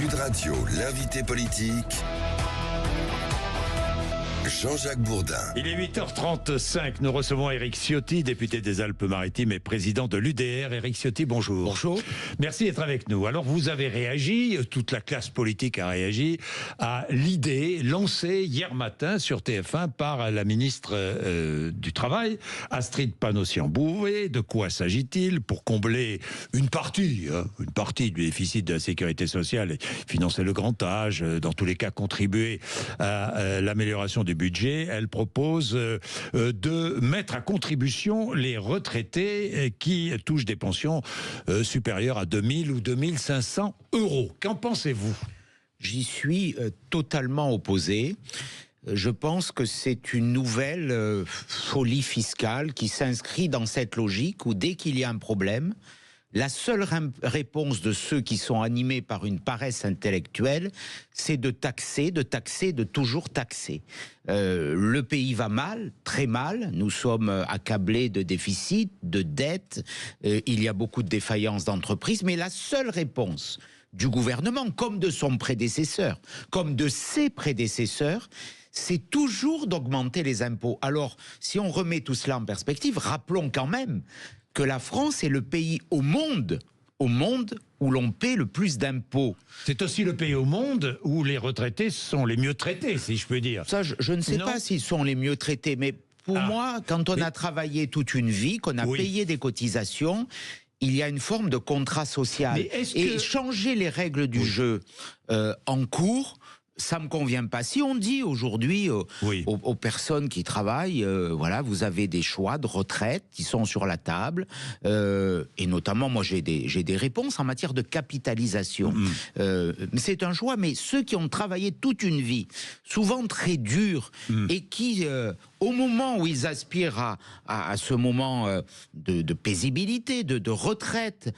Sud Radio, l'invité politique, Jean-Jacques Bourdin. Il est 8h35, nous recevons Éric Ciotti, député des Alpes-Maritimes et président de l'UDR. Éric Ciotti, bonjour. Bonjour. Merci d'être avec nous. Alors vous avez réagi, toute la classe politique a réagi à l'idée lancée hier matin sur TF1 par la ministre du Travail, Astrid Panosyan-Bouvet. De quoi s'agit-il pour combler une partie du déficit de la sécurité sociale et financer le grand âge, dans tous les cas contribuer à l'amélioration du budget. Elle propose de mettre à contribution les retraités qui touchent des pensions supérieures à 2000 ou 2500 euros. Qu'en pensez-vous ? J'y suis totalement opposé. Je pense que c'est une nouvelle folie fiscale qui s'inscrit dans cette logique où dès qu'il y a un problème, la seule réponse de ceux qui sont animés par une paresse intellectuelle, c'est de taxer, de toujours taxer. Le pays va mal, très mal. Nous sommes accablés de déficits, de dettes. Il y a beaucoup de défaillances d'entreprises. Mais la seule réponse du gouvernement, comme de son prédécesseur, comme de ses prédécesseurs, c'est toujours d'augmenter les impôts. Alors, si on remet tout cela en perspective, rappelons quand même que la France est le pays au monde où l'on paie le plus d'impôts. C'est aussi le pays au monde où les retraités sont les mieux traités, si je peux dire. Ça, je ne sais pas s'ils sont les mieux traités, mais pour moi, quand on a travaillé toute une vie, qu'on a payé des cotisations, il y a une forme de contrat social. Et changer les règles du jeu en cours, ça me convient pas. Si on dit aujourd'hui aux personnes qui travaillent, voilà, vous avez des choix de retraite qui sont sur la table, et notamment, moi, j'ai des réponses en matière de capitalisation. C'est un choix, mais ceux qui ont travaillé toute une vie, souvent très dur, et qui, au moment où ils aspirent à ce moment de paisibilité, de retraite,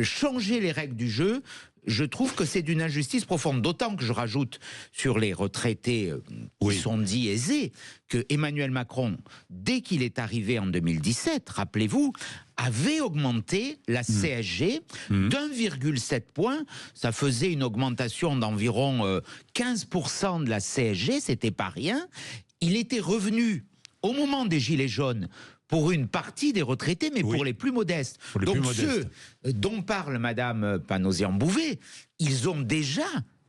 changer les règles du jeu, je trouve que c'est d'une injustice profonde, d'autant que je rajoute sur les retraités qui sont dits aisés, que Emmanuel Macron, dès qu'il est arrivé en 2017, rappelez-vous, avait augmenté la CSG d'1,7 point. Ça faisait une augmentation d'environ 15% de la CSG, c'était pas rien. Il était revenu au moment des Gilets jaunes pour une partie des retraités, mais pour les plus modestes. Donc ceux dont parle Madame Panosyan-Bouvet, ils ont déjà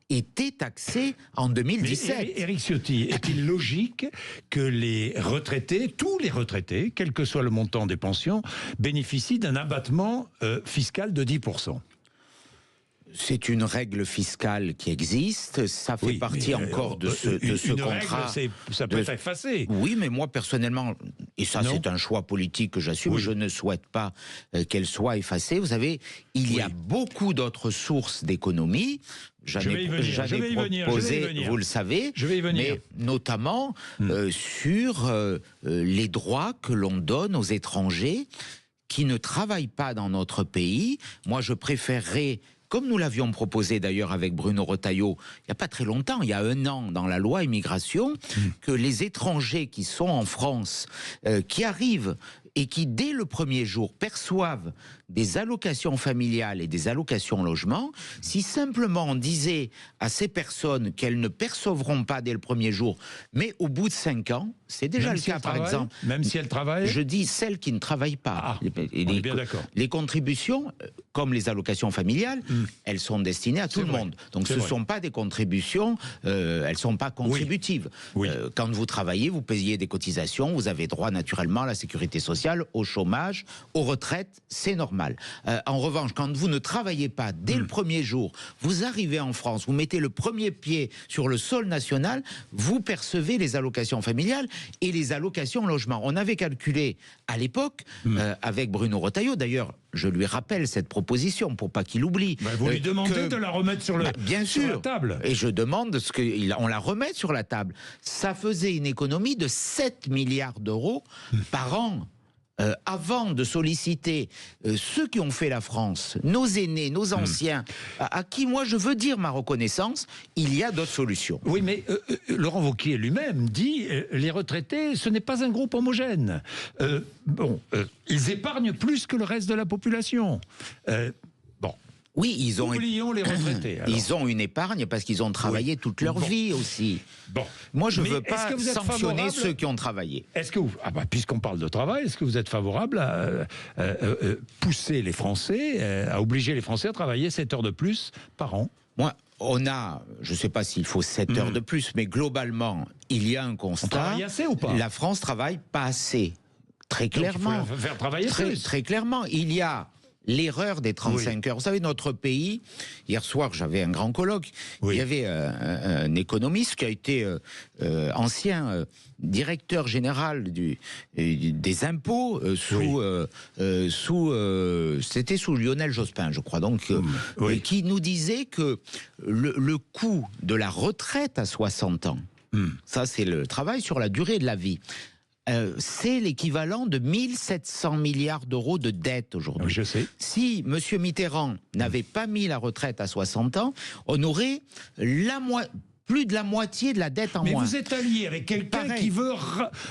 été taxés en 2017. Mais Éric Ciotti, est-il logique que les retraités, tous les retraités, quel que soit le montant des pensions, bénéficient d'un abattement fiscal de 10%? C'est une règle fiscale qui existe, ça fait partie encore de ce contrat. Règle, ça peut être effacé. Oui, mais moi personnellement, et ça c'est un choix politique que j'assume, je ne souhaite pas qu'elle soit effacée. Vous savez, il y a beaucoup d'autres sources d'économie. J'en ai proposé, vous le savez, mais notamment sur les droits que l'on donne aux étrangers qui ne travaillent pas dans notre pays. Moi, je préférerais, comme nous l'avions proposé d'ailleurs avec Bruno Retailleau, il n'y a pas très longtemps, il y a 1 an, dans la loi immigration, que les étrangers qui sont en France, qui arrivent et qui, dès le premier jour, perçoivent des allocations familiales et des allocations logement, si simplement on disait à ces personnes qu'elles ne percevront pas dès le premier jour, mais au bout de 5 ans, c'est déjà le cas, par exemple. Même si elles travaillent ? Je dis celles qui ne travaillent pas. On est bien d'accord. Les contributions, comme les allocations familiales, elles sont destinées à tout le monde. Donc ce ne sont pas des contributions, elles ne sont pas contributives. Quand vous travaillez, vous payez des cotisations, vous avez droit naturellement à la sécurité sociale, au chômage, aux retraites, c'est normal. En revanche, quand vous ne travaillez pas dès le premier jour, vous arrivez en France, vous mettez le premier pied sur le sol national, vous percevez les allocations familiales et les allocations logement. On avait calculé à l'époque, avec Bruno Retailleau, d'ailleurs, je lui rappelle cette proposition pour pas qu'il oublie. Vous lui demandez de la remettre sur la table. Et je demande qu'on la remette sur la table. Ça faisait une économie de 7 milliards d'euros par an. Avant de solliciter ceux qui ont fait la France, nos aînés, nos anciens, à qui moi je veux dire ma reconnaissance, il y a d'autres solutions. Oui, mais Laurent Wauquiez lui-même dit les retraités, ce n'est pas un groupe homogène. Ils épargnent plus que le reste de la population. Oui, oublions les retraités. Alors. Ils ont une épargne parce qu'ils ont travaillé toute leur vie aussi. Bon. Moi, je ne veux pas sanctionner ceux qui ont travaillé. Est-ce que puisqu'on parle de travail, est-ce que vous êtes favorable à pousser les Français, à obliger les Français à travailler 7 heures de plus par an? Moi, je ne sais pas s'il faut 7 heures de plus, mais globalement, il y a un constat. On travaille assez ou pas? La France travaille pas assez. Très clairement. Donc il faut faire travailler plus. Très clairement. Il y a l'erreur des 35 heures. Vous savez, notre pays, hier soir, j'avais un grand colloque. Il y avait un économiste qui a été ancien directeur général des impôts c'était sous Lionel Jospin, je crois. Donc, qui nous disait que le coût de la retraite à 60 ans, ça c'est le travail sur la durée de la vie, c'est l'équivalent de 1700 milliards d'euros de dette aujourd'hui. Je sais. Si M. Mitterrand n'avait pas mis la retraite à 60 ans, on aurait plus de la moitié de la dette en moins. Mais vous êtes allié avec quelqu'un qui veut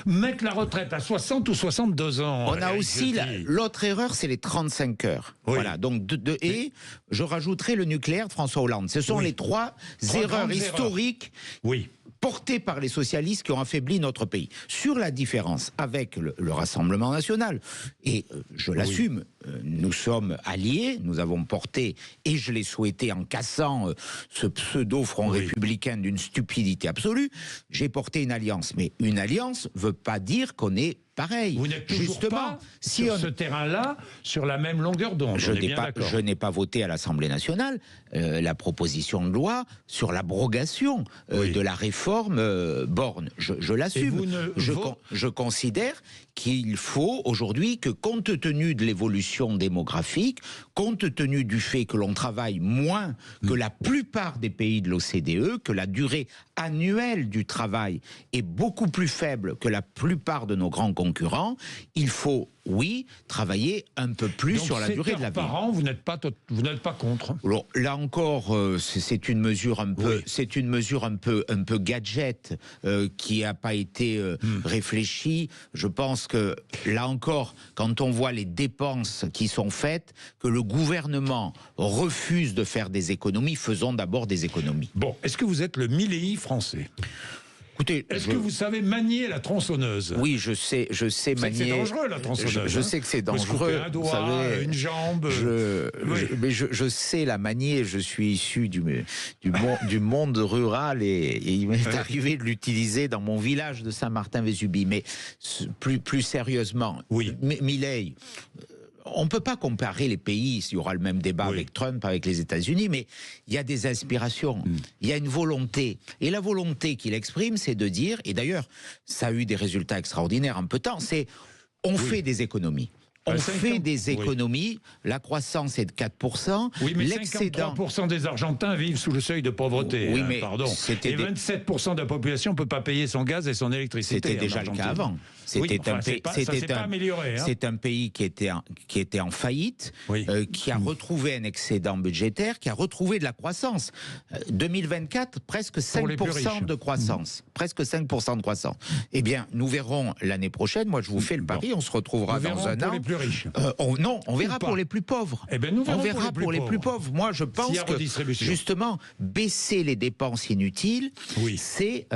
mettre la retraite à 60 ou 62 ans. On a aussi l'autre erreur, c'est les 35 heures. Oui. Voilà. Donc et je rajouterai le nucléaire de François Hollande. Ce sont les trois erreurs historiques. Oui. Portés par les socialistes qui ont affaibli notre pays. Sur la différence avec le Rassemblement national, et je l'assume, nous sommes alliés, nous avons porté, et je l'ai souhaité en cassant ce pseudo-front républicain d'une stupidité absolue, j'ai porté une alliance. Mais une alliance ne veut pas dire qu'on est pareil. Vous n'êtes toujours pas sur ce terrain-là, sur la même longueur d'onde. Je n'ai pas voté à l'Assemblée nationale la proposition de loi sur l'abrogation de la réforme Borne. Je l'assume. Je considère qu'il faut aujourd'hui que, compte tenu de l'évolution démographique, compte tenu du fait que l'on travaille moins que la plupart des pays de l'OCDE, que la durée annuelle du travail est beaucoup plus faible que la plupart de nos grands concurrents, il faut, oui, travailler un peu plus sur la durée de la vie. Par an, vous n'êtes pas contre. Alors, là encore, c'est une mesure un peu, un peu gadget qui n'a pas été réfléchie. Je pense que là encore, quand on voit les dépenses qui sont faites, que le gouvernement refuse de faire des économies, faisons d'abord des économies. Bon, est-ce que vous êtes le Milley français? Écoutez, est-ce que vous savez manier la tronçonneuse? Oui, je sais manier. C'est dangereux, la tronçonneuse. Je sais que c'est dangereux. Un doigt, vous savez, une jambe. Mais je sais la manier. Je suis issu du monde rural et il m'est arrivé de l'utiliser dans mon village de Saint-Martin-Vésubie. Mais plus sérieusement, Milley. On ne peut pas comparer les pays, il y aura le même débat avec Trump, avec les États-Unis, mais il y a des inspirations, il y a une volonté. Et la volonté qu'il exprime, c'est de dire, et d'ailleurs, ça a eu des résultats extraordinaires en peu de temps, c'est on fait des économies. On fait des économies, la croissance est de 4%. Oui, mais 53% des Argentins vivent sous le seuil de pauvreté. Oui, mais pardon. Et 27% de la population ne peut pas payer son gaz et son électricité. C'était déjà le cas avant. C'est un pays qui était en faillite, qui a retrouvé un excédent budgétaire, qui a retrouvé de la croissance. 2024, presque 5% de croissance. Presque 5% de croissance. Eh bien, nous verrons l'année prochaine. Moi, je vous fais le pari. On se retrouvera dans un an. Les plus riches. Non, on verra pour les plus pauvres. Eh ben, nous verrons on verra pour les plus pauvres. Moi, je pense que justement, baisser les dépenses inutiles, c'est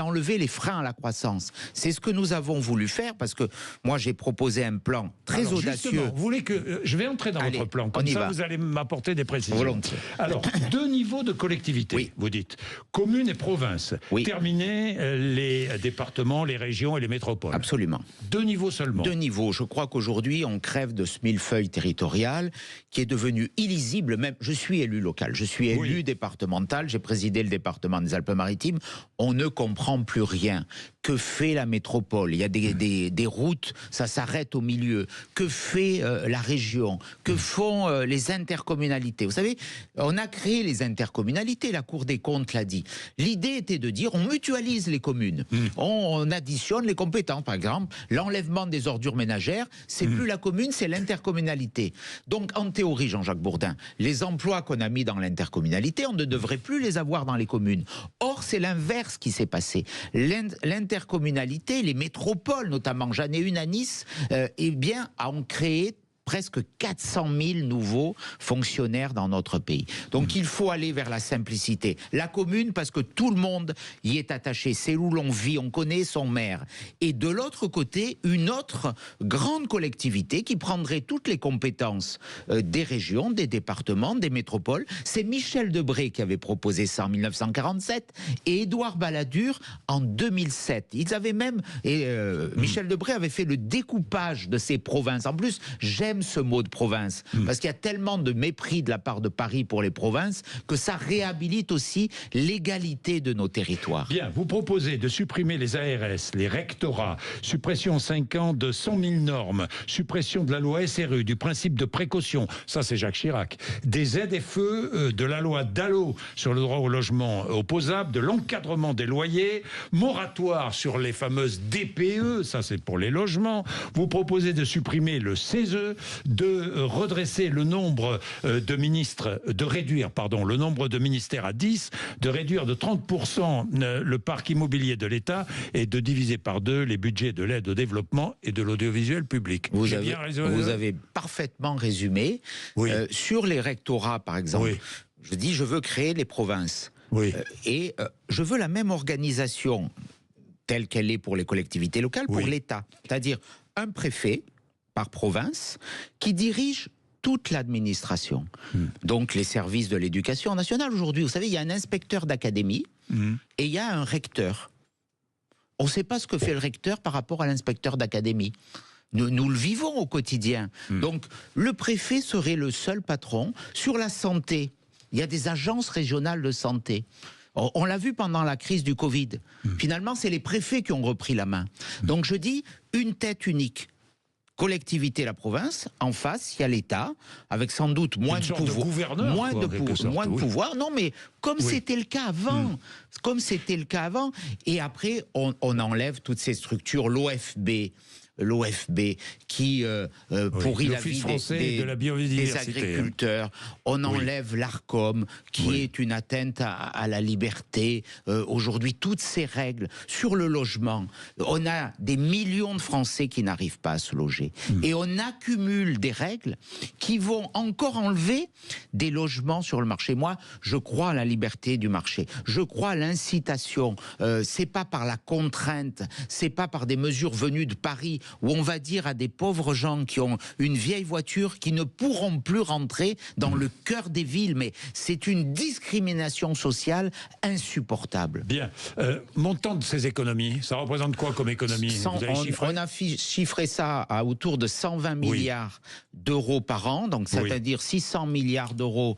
enlever les freins à la croissance. C'est ce que nous avons voulu faire, parce que moi j'ai proposé un plan très audacieux. Vous voulez que je vais entrer dans votre plan, comme ça vous allez m'apporter des précisions. Volontiers. Alors, 2 niveaux de collectivité, vous dites, commune et province. Terminer les départements, les régions et les métropoles. Absolument. 2 niveaux seulement. 2 niveaux. Je crois qu'aujourd'hui on crève de ce millefeuille territorial qui est devenu illisible. Même, je suis élu local, je suis élu départemental, j'ai présidé le département des Alpes-Maritimes. On ne comprend plus rien. Que fait la métropole? Il y a des routes, ça s'arrête au milieu. Que fait la région? Que font les intercommunalités? Vous savez, on a créé les intercommunalités, la Cour des comptes l'a dit. L'idée était de dire, on mutualise les communes. On additionne les compétences. Par exemple, l'enlèvement des ordures ménagères, c'est plus la commune, c'est l'intercommunalité. Donc, en théorie, Jean-Jacques Bourdin, les emplois qu'on a mis dans l'intercommunalité, on ne devrait plus les avoir dans les communes. Or, c'est l'inverse qui s'est passé. L'intercommunalité, les métropoles notamment, j'en ai une à Nice, ont créé presque 400 000 nouveaux fonctionnaires dans notre pays. Donc il faut aller vers la simplicité. La commune, parce que tout le monde y est attaché, c'est où l'on vit, on connaît son maire. Et de l'autre côté, une autre grande collectivité qui prendrait toutes les compétences des régions, des départements, des métropoles. C'est Michel Debré qui avait proposé ça en 1947 et Édouard Balladur en 2007. Ils avaient même, Michel Debré avait fait le découpage de ces provinces. En plus, j'aime ce mot de province, parce qu'il y a tellement de mépris de la part de Paris pour les provinces que ça réhabilite aussi l'égalité de nos territoires. Bien, vous proposez de supprimer les ARS, les rectorats, suppression en 5 ans de 100 000 normes, suppression de la loi SRU, du principe de précaution, ça c'est Jacques Chirac, des ZFE, de la loi Dallot sur le droit au logement opposable, de l'encadrement des loyers, moratoire sur les fameuses DPE, ça c'est pour les logements. Vous proposez de supprimer le CESE, de redresser le nombre de ministres, de réduire, pardon, le nombre de ministères à 10, de réduire de 30% le parc immobilier de l'État et de diviser par 2 les budgets de l'aide au développement et de l'audiovisuel public. Vous avez parfaitement résumé. Oui. Sur les rectorats, par exemple, oui. Je dis je veux créer les provinces. Oui. Je veux la même organisation telle qu'elle est pour les collectivités locales, pour l'État. C'est-à-dire un préfet par province qui dirige toute l'administration. Donc les services de l'éducation nationale. Aujourd'hui, vous savez, il y a un inspecteur d'académie et il y a un recteur. On ne sait pas ce que fait le recteur par rapport à l'inspecteur d'académie. Nous le vivons au quotidien. Donc le préfet serait le seul patron. Sur la santé, il y a des agences régionales de santé. On l'a vu pendant la crise du Covid. Finalement, c'est les préfets qui ont repris la main. Donc je dis une tête unique. Collectivité, la province, en face, il y a l'État, avec sans doute moins de pouvoir. Moins de pouvoir. Non, mais comme c'était le cas avant. Comme c'était le cas avant. Et après, on enlève toutes ces structures, l'OFB qui pourrit la vie des agriculteurs. On enlève l'ARCOM qui est une atteinte à la liberté. Aujourd'hui, toutes ces règles sur le logement, on a des millions de Français qui n'arrivent pas à se loger. Et on accumule des règles qui vont encore enlever des logements sur le marché. Moi, je crois à la liberté du marché. Je crois à l'incitation. C'est pas par la contrainte, c'est pas par des mesures venues de Paris où on va dire à des pauvres gens qui ont une vieille voiture qui ne pourront plus rentrer dans le cœur des villes. Mais c'est une discrimination sociale insupportable. Bien. Montant de ces économies, ça représente quoi comme économie? On a chiffré ça à autour de 120 milliards d'euros par an, donc c'est-à-dire 600 milliards d'euros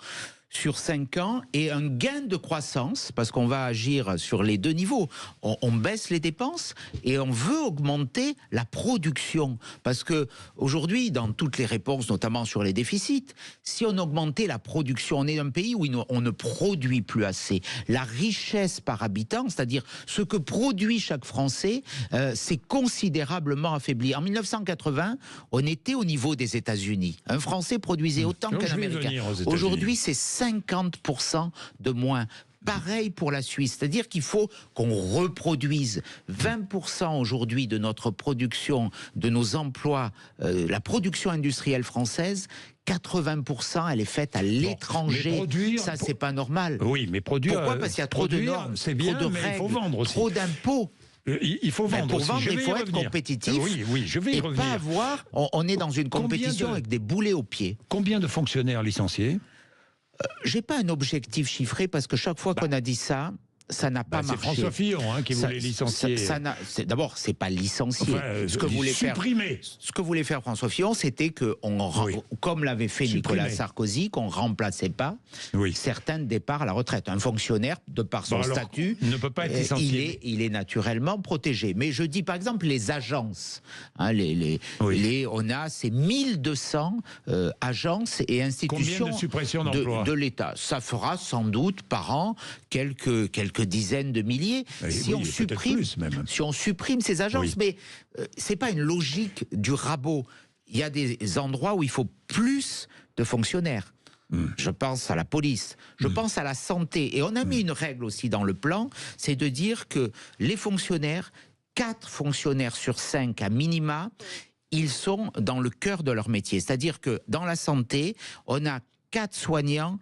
sur 5 ans, et un gain de croissance, parce qu'on va agir sur les deux niveaux. On baisse les dépenses et on veut augmenter la production. Parce que aujourd'hui, dans toutes les réponses, notamment sur les déficits, si on augmentait la production, on est un pays où on ne produit plus assez. La richesse par habitant, c'est-à-dire ce que produit chaque Français, c'est considérablement affaibli. En 1980, on était au niveau des États-Unis. Un Français produisait autant qu'un Américain. Aujourd'hui, c'est 50% de moins. Pareil pour la Suisse, c'est-à-dire qu'il faut qu'on reproduise 20% aujourd'hui de notre production, de nos emplois, la production industrielle française. 80%, elle est faite à l'étranger. Ça, c'est pas normal. Oui, mais produire. Pourquoi? Parce qu'il y a trop de normes, c'est bien, trop de mais règles, il faut vendre aussi. trop d'impôts. Il faut vendre. Pour vendre, il faut être compétitif. Oui, je vais y revenir. Pas avoir. On est dans une compétition avec des boulets aux pieds. Combien de fonctionnaires licenciés? J'ai pas un objectif chiffré parce que chaque fois qu'on a dit ça, ça n'a pas marché. C'est François Fillon qui voulait licencier. D'abord, c'est pas licencier. Ce que voulait faire François Fillon, c'était que, comme l'avait fait Nicolas Sarkozy, qu'on remplaçait pas certains départs à la retraite. Un fonctionnaire, de par son statut, ne peut pas être licencié. Il est naturellement protégé. Mais je dis par exemple les agences. On a ces 1200 agences et institutions. Combien de suppressions d'emplois de l'État. Ça fera sans doute par an quelques dizaines de milliers. Si on supprime ces agences, mais c'est pas une logique du rabot. Il y a des endroits où il faut plus de fonctionnaires. Je pense à la police, je pense à la santé. Et on a mis une règle aussi dans le plan, c'est de dire que les fonctionnaires, 4 fonctionnaires sur 5 à minima, ils sont dans le cœur de leur métier. C'est-à-dire que dans la santé, on a 4 soignants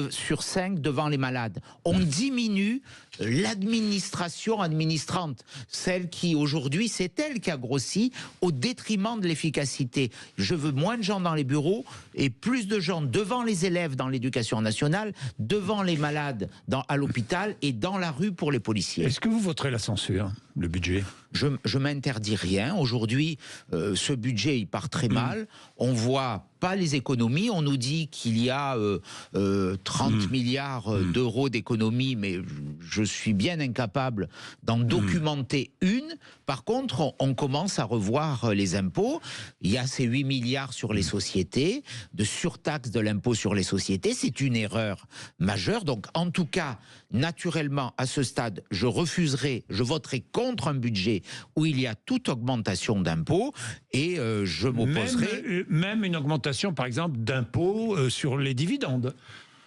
sur 5 devant les malades. On diminue l'administration administrante, celle qui aujourd'hui, c'est elle qui a grossi au détriment de l'efficacité. Je veux moins de gens dans les bureaux et plus de gens devant les élèves dans l'éducation nationale, devant les malades à l'hôpital et dans la rue pour les policiers. Est-ce que vous voterez la censure, le budget ? Je m'interdis rien. Aujourd'hui, ce budget, il part très mal. On voit pas les économies. On nous dit qu'il y a 30 milliards d'euros d'économies, mais je suis bien incapable d'en documenter une. Par contre, on commence à revoir les impôts. Il y a ces 8 milliards sur les sociétés, de surtaxe de l'impôt sur les sociétés. C'est une erreur majeure. Donc, en tout cas, naturellement, à ce stade, je voterai contre un budget où il y a toute augmentation d'impôts et je m'opposerai. Même une augmentation, par exemple, d'impôts sur les dividendes.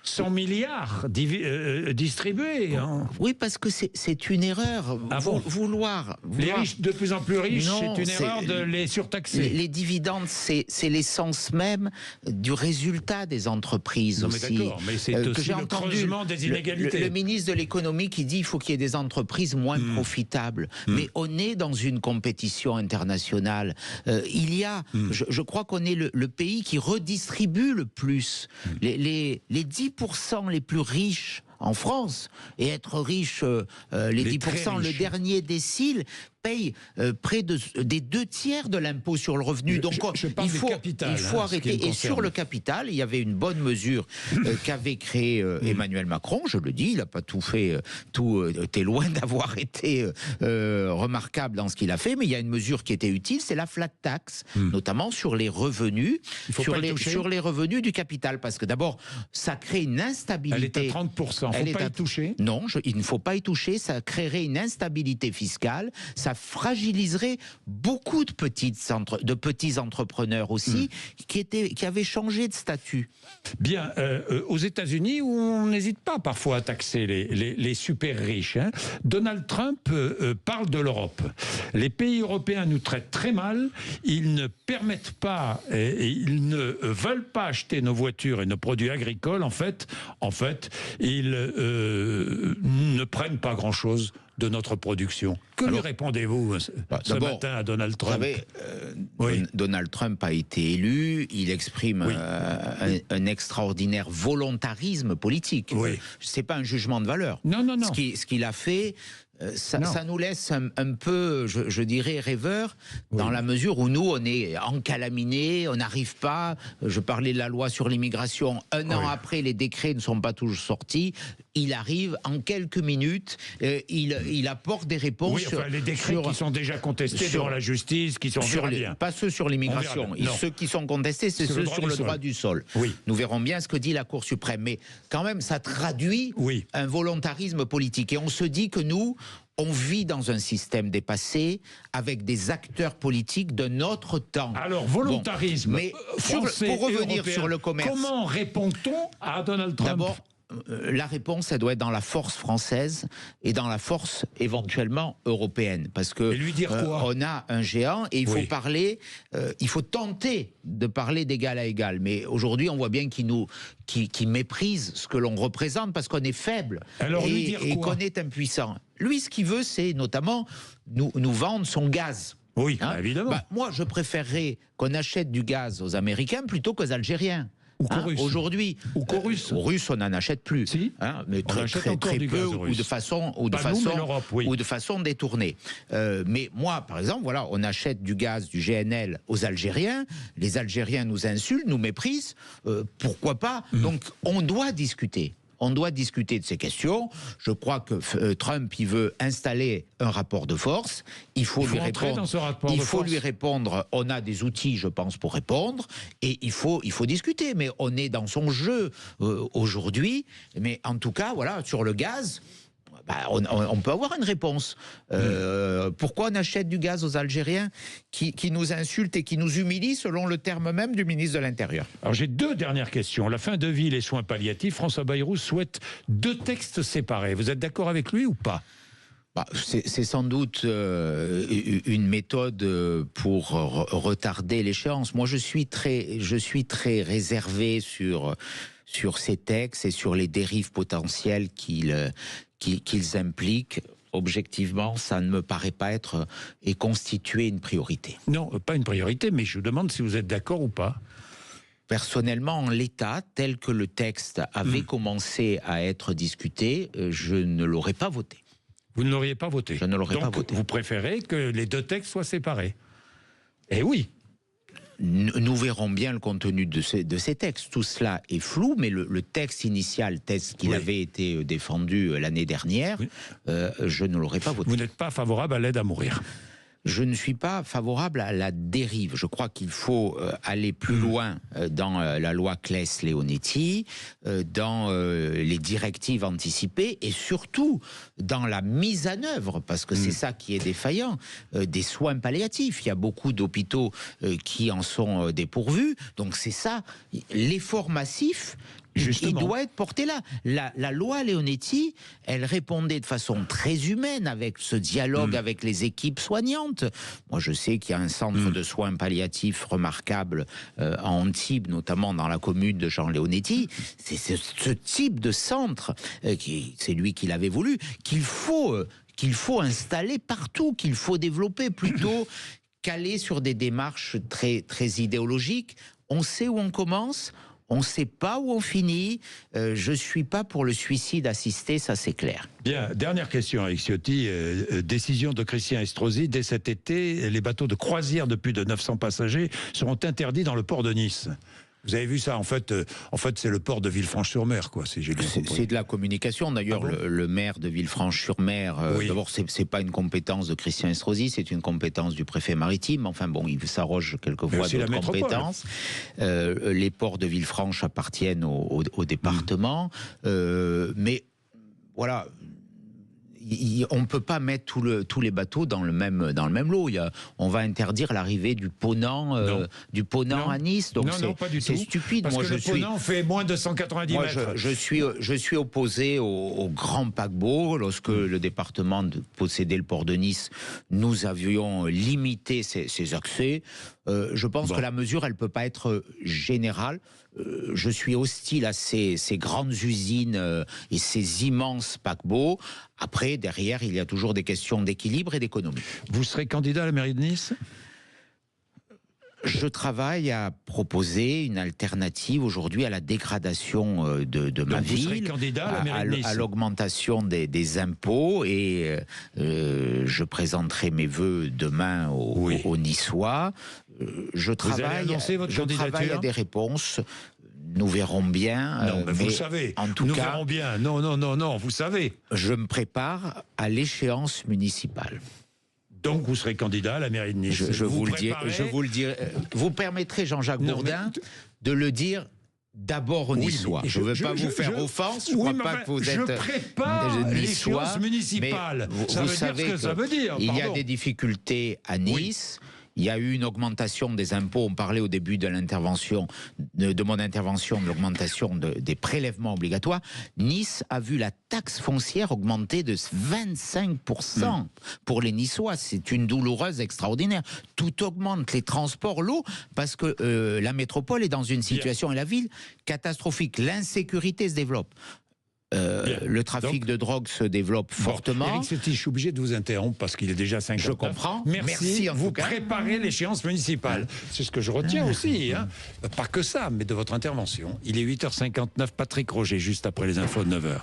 100 milliards distribués. Hein. Oui, parce que c'est une erreur. Vouloir... Les riches de plus en plus riches, c'est une erreur de les surtaxer. Les dividendes, c'est l'essence même du résultat des entreprises aussi. Mais d'accord, mais c'est aussi le creusement des inégalités. Le ministre de l'économie qui dit qu'il faut qu'il y ait des entreprises moins profitables. Mais on est dans une compétition internationale. Je crois qu'on est le pays qui redistribue le plus. Les 10% les plus riches en France, et être riche, les 10%, le dernier décile, paye près des 2/3 de l'impôt sur le revenu. Donc il faut arrêter. Et sur le capital, il y avait une bonne mesure qu'avait créée Emmanuel Macron, je le dis, il n'a pas tout fait, tout était loin d'avoir été remarquable dans ce qu'il a fait, mais il y a une mesure qui était utile, c'est la flat tax, notamment sur les revenus, sur les revenus du capital, parce que d'abord, ça crée une instabilité. Elle est à 30%, il ne faut pas y toucher. Non, il ne faut pas y toucher, ça créerait une instabilité fiscale, ça fragiliserait beaucoup de petits entrepreneurs aussi, qui avaient changé de statut. Bien, aux États-Unis, où on n'hésite pas parfois à taxer les super riches, hein, Donald Trump parle de l'Europe. Les pays européens nous traitent très mal, ils ne permettent pas, ils ne veulent pas acheter nos voitures et nos produits agricoles. En fait, ils ne prennent pas grand-chose de notre production. Que lui répondez-vous ce matin à Donald Trump? Vous savez, Donald Trump a été élu, il exprime un extraordinaire volontarisme politique. C'est pas un jugement de valeur. Non. Ce qu'il a fait, ça nous laisse un peu, je dirais, rêveurs, dans la mesure où nous, on est encalaminés, on n'arrive pas. Je parlais de la loi sur l'immigration. Un an après, les décrets ne sont pas toujours sortis. Il arrive en quelques minutes, il apporte des réponses. Les décrets qui sont déjà contestés devant la justice, qui sont pas ceux sur l'immigration. Ceux qui sont contestés, c'est ceux sur le droit du sol. Nous verrons bien ce que dit la Cour suprême. Mais quand même, ça traduit un volontarisme politique. Et on se dit que nous, on vit dans un système dépassé avec des acteurs politiques de notre temps. Alors, volontarisme français pour revenir européen, sur le commerce. Comment répond-on à Donald Trump? D'abord, la réponse, elle doit être dans la force française et dans la force éventuellement européenne. Parce que lui dire quoi on a un géant et il faut parler, il faut tenter de parler d'égal à égal. Mais aujourd'hui, on voit bien qu'il méprise ce que l'on représente parce qu'on est faible et qu'on est impuissant. Lui, ce qu'il veut, c'est notamment nous vendre son gaz. Oui, évidemment. Moi, je préférerais qu'on achète du gaz aux Américains plutôt qu'aux Algériens. Aujourd'hui, qu'aux Russes. Aux Russes, on n'en achète plus. Si. Mais très peu, ou de façon détournée. Mais moi, par exemple, voilà, on achète du gaz, du GNL aux Algériens. Les Algériens nous insultent, nous méprisent. Pourquoi pas? Donc, on doit discuter. On doit discuter de ces questions. Je crois que Trump, il veut installer un rapport de force. Il faut lui répondre. On a des outils, je pense, pour répondre. Et il faut discuter. Mais on est dans son jeu aujourd'hui. Mais en tout cas, voilà, sur le gaz... on peut avoir une réponse. Pourquoi on achète du gaz aux Algériens qui nous insultent et qui nous humilient selon le terme même du ministre de l'Intérieur? Alors j'ai 2 dernières questions. La fin de vie, les soins palliatifs. François Bayrou souhaite 2 textes séparés. Vous êtes d'accord avec lui ou pas? C'est sans doute une méthode pour retarder l'échéance. Moi, je suis très réservé sur ces textes et sur les dérives potentielles qu'ils impliquent. Objectivement, ça ne me paraît pas être et constituer une priorité. Non, pas une priorité, mais je vous demande si vous êtes d'accord ou pas. Personnellement, en l'état, tel que le texte avait commencé à être discuté, je ne l'aurais pas voté. Vous ne l'auriez pas voté? Je ne l'aurais pas voté. Vous préférez que les deux textes soient séparés? Eh oui. Nous verrons bien le contenu de ces textes. Tout cela est flou, mais le texte initial, texte qui avait été défendu l'année dernière, je ne l'aurais pas voté. Vous n'êtes pas favorable à l'aide à mourir? Je ne suis pas favorable à la dérive. Je crois qu'il faut aller plus loin dans la loi Claes-Leonetti, dans les directives anticipées et surtout dans la mise en œuvre, parce que c'est ça qui est défaillant, des soins palliatifs. Il y a beaucoup d'hôpitaux qui en sont dépourvus. Donc c'est ça, l'effort massif. Justement. Il doit être porté là. La loi Leonetti, elle répondait de façon très humaine avec ce dialogue avec les équipes soignantes. Moi, je sais qu'il y a un centre de soins palliatifs remarquable à Antibes, notamment dans la commune de Jean Leonetti. C'est ce type de centre, c'est lui qui l'avait voulu, qu'il faut installer partout, qu'il faut développer plutôt qu'aller sur des démarches très, très idéologiques. On sait où on commence. On ne sait pas où on finit. Je ne suis pas pour le suicide assisté, ça c'est clair. Bien, dernière question avec Ciotti. Décision de Christian Estrosi, dès cet été, les bateaux de croisière de plus de 900 passagers seront interdits dans le port de Nice. Vous avez vu ça, en fait c'est le port de Villefranche-sur-Mer, quoi. C'est de la communication. D'ailleurs, le maire de Villefranche-sur-Mer, d'abord, c'est pas une compétence de Christian Estrosi, c'est une compétence du préfet maritime. Enfin bon, il s'arroge quelquefois d'autres compétences. Les ports de Villefranche appartiennent au département, mais voilà. On ne peut pas mettre tous les bateaux dans le même lot. On va interdire l'arrivée du Ponant à Nice. Donc c'est stupide. Parce que le Ponant fait moins de 190 mètres. Je suis opposé au grand paquebot. Lorsque le département possédait le port de Nice, nous avions limité ses accès. Je pense que la mesure, elle ne peut pas être générale. Je suis hostile à ces grandes usines et ces immenses paquebots. Après, derrière, il y a toujours des questions d'équilibre et d'économie. Vous serez candidat à la mairie de Nice ? Je travaille à proposer une alternative aujourd'hui à la dégradation de ma ville. Vous serez candidat à la mairie de Nice ? À l'augmentation des impôts et je présenterai mes vœux demain aux Niçois. Je travaille à des réponses. Nous verrons bien. Non, mais vous le savez. En tout cas, verrons bien. Non, vous savez. Je me prépare à l'échéance municipale. Donc vous serez candidat à la mairie de Nice. Je vous le dis. Vous permettrez, Jean-Jacques Bourdin, de le dire d'abord aux Niçois. Je ne veux pas vous faire offense. Je ne crois pas que vous êtes. Je prépare l'échéance municipale. Vous savez ce que ça veut dire. Il y a des difficultés à Nice. Il y a eu une augmentation des impôts. On parlait au début de l'intervention, de mon intervention, de l'augmentation des prélèvements obligatoires. Nice a vu la taxe foncière augmenter de 25% pour les Niçois. C'est une douloureuse extraordinaire. Tout augmente, les transports, l'eau, parce que la métropole est dans une situation, et la ville, catastrophique. L'insécurité se développe. Le trafic de drogue se développe fortement. Éric Ciotti, je suis obligé de vous interrompre parce qu'il est déjà 5 heures. Je comprends. Merci vous préparez l'échéance municipale. C'est ce que je retiens aussi. Hein. Pas que ça, mais de votre intervention. Il est 8h59, Patrick Roger, juste après les infos de 9h.